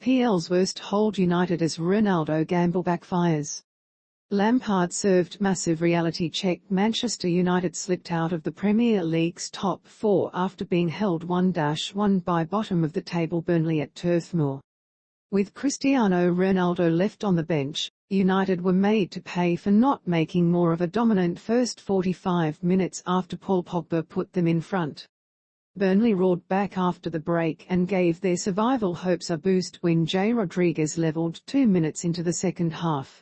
SPFL's worst hold United as Ronaldo gamble backfires. Lampard served massive reality check. Manchester United slipped out of the Premier League's top four after being held 1-1 by bottom-of-the-table Burnley at Turf Moor. With Cristiano Ronaldo left on the bench, United were made to pay for not making more of a dominant first 45 minutes after Paul Pogba put them in front. Burnley roared back after the break and gave their survival hopes a boost when J. Rodriguez levelled 2 minutes into the second half.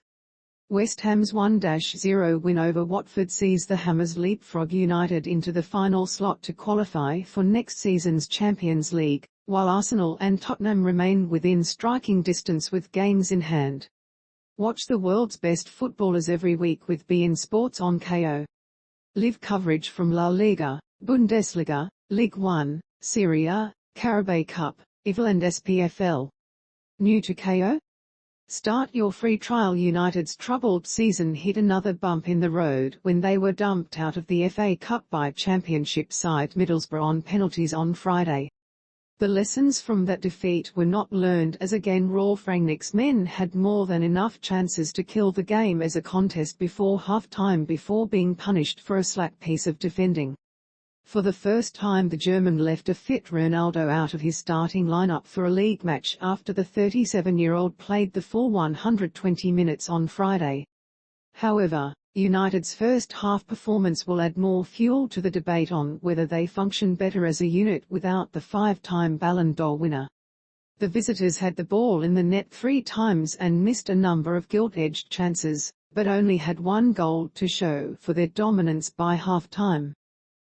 West Ham's 1-0 win over Watford sees the Hammers leapfrog United into the final slot to qualify for next season's Champions League, while Arsenal and Tottenham remain within striking distance with games in hand. Watch the world's best footballers every week with beIN Sports on Kayo. Live coverage from LaLiga, Bundesliga, Ligue 1, Serie A, Carabao Cup, EFL and SPFL. New to Kayo? Start your free trial. United's troubled season hit another bump in the road when they were dumped out of the FA Cup by Championship side Middlesbrough on penalties on Friday. The lessons from that defeat were not learned as again Ralf Rangnick's men had more than enough chances to kill the game as a contest before half-time before being punished for a slack piece of defending. For the first time the German left a fit Ronaldo out of his starting lineup for a league match after the 37-year-old played the full 120 minutes on Friday. However, United's first half performance will add more fuel to the debate on whether they function better as a unit without the five-time Ballon d'Or winner. The visitors had the ball in the net 3 times and missed a number of gilt-edged chances, but only had 1 goal to show for their dominance by half-time.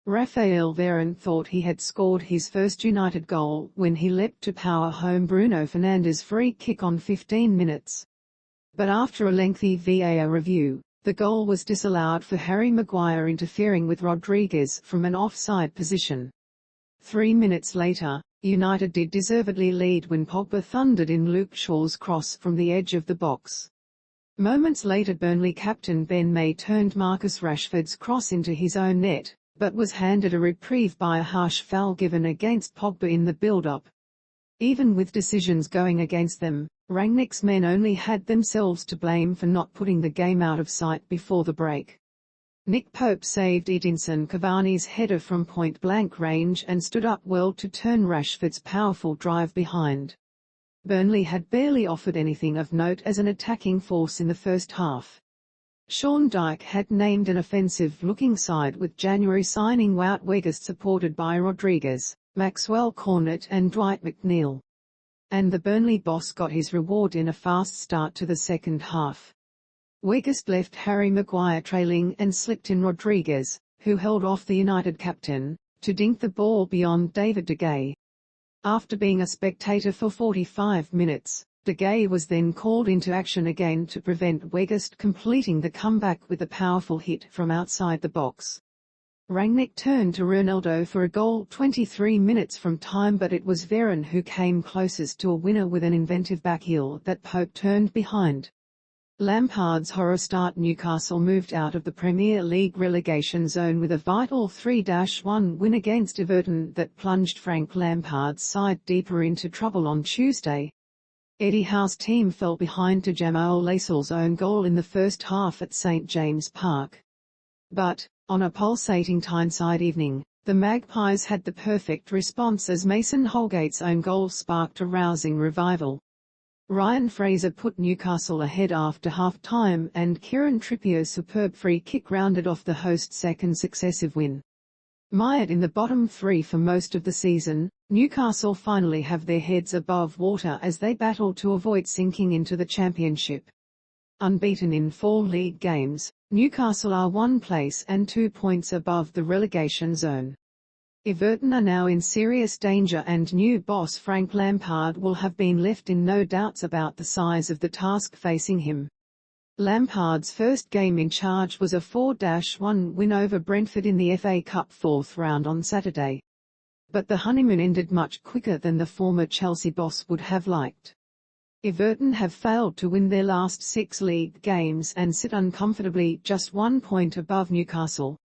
Raphael Varane thought he had scored his first United goal when he leapt to power home Bruno Fernandes' free kick on 15 minutes. But after a lengthy VAR review, the goal was disallowed for Harry Maguire interfering with Rodriguez from an offside position. 3 minutes later, United did deservedly lead when Pogba thundered in Luke Shaw's cross from the edge of the box. Moments later Burnley captain Ben May turned Marcus Rashford's cross into his own net, but was handed a reprieve by a harsh foul given against Pogba in the build-up. Even with decisions going against them, Rangnick's men only had themselves to blame for not putting the game out of sight before the break. Nick Pope saved Edinson Cavani's header from point-blank range and stood up well to turn Rashford's powerful drive behind. Burnley had barely offered anything of note as an attacking force in the first half. Sean Dyche had named an offensive-looking side with January signing Wout Weghorst supported by Rodriguez, Maxwell Cornet and Dwight McNeil. And the Burnley boss got his reward in a fast start to the second half. Weghorst left Harry Maguire trailing and slipped in Rodriguez, who held off the United captain, to dink the ball beyond David de Gea. After being a spectator for 45 minutes, De Gea was then called into action again to prevent Weghorst completing the comeback with a powerful hit from outside the box. Rangnick turned to Ronaldo for a goal 23 minutes from time, but it was Varane who came closest to a winner with an inventive backheel that Pope turned behind. Lampard's horror start. Newcastle moved out of the Premier League relegation zone with a vital 3-1 win against Everton that plunged Frank Lampard's side deeper into trouble on Tuesday. Eddie Howe's team fell behind to Jamal Lascelles' own goal in the first half at St James Park. But, on a pulsating Tyneside evening, the Magpies had the perfect response as Mason Holgate's own goal sparked a rousing revival. Ryan Fraser put Newcastle ahead after half-time and Kieran Trippier's superb free kick rounded off the host's second successive win. Mired in the bottom 3 for most of the season, Newcastle finally have their heads above water as they battle to avoid sinking into the Championship. Unbeaten in 4 league games, Newcastle are 1 place and 2 points above the relegation zone. Everton are now in serious danger and new boss Frank Lampard will have been left in no doubts about the size of the task facing him. Lampard's first game in charge was a 4-1 win over Brentford in the FA Cup 4th round on Saturday. But the honeymoon ended much quicker than the former Chelsea boss would have liked. Everton have failed to win their last 6 league games and sit uncomfortably just 1 point above Newcastle.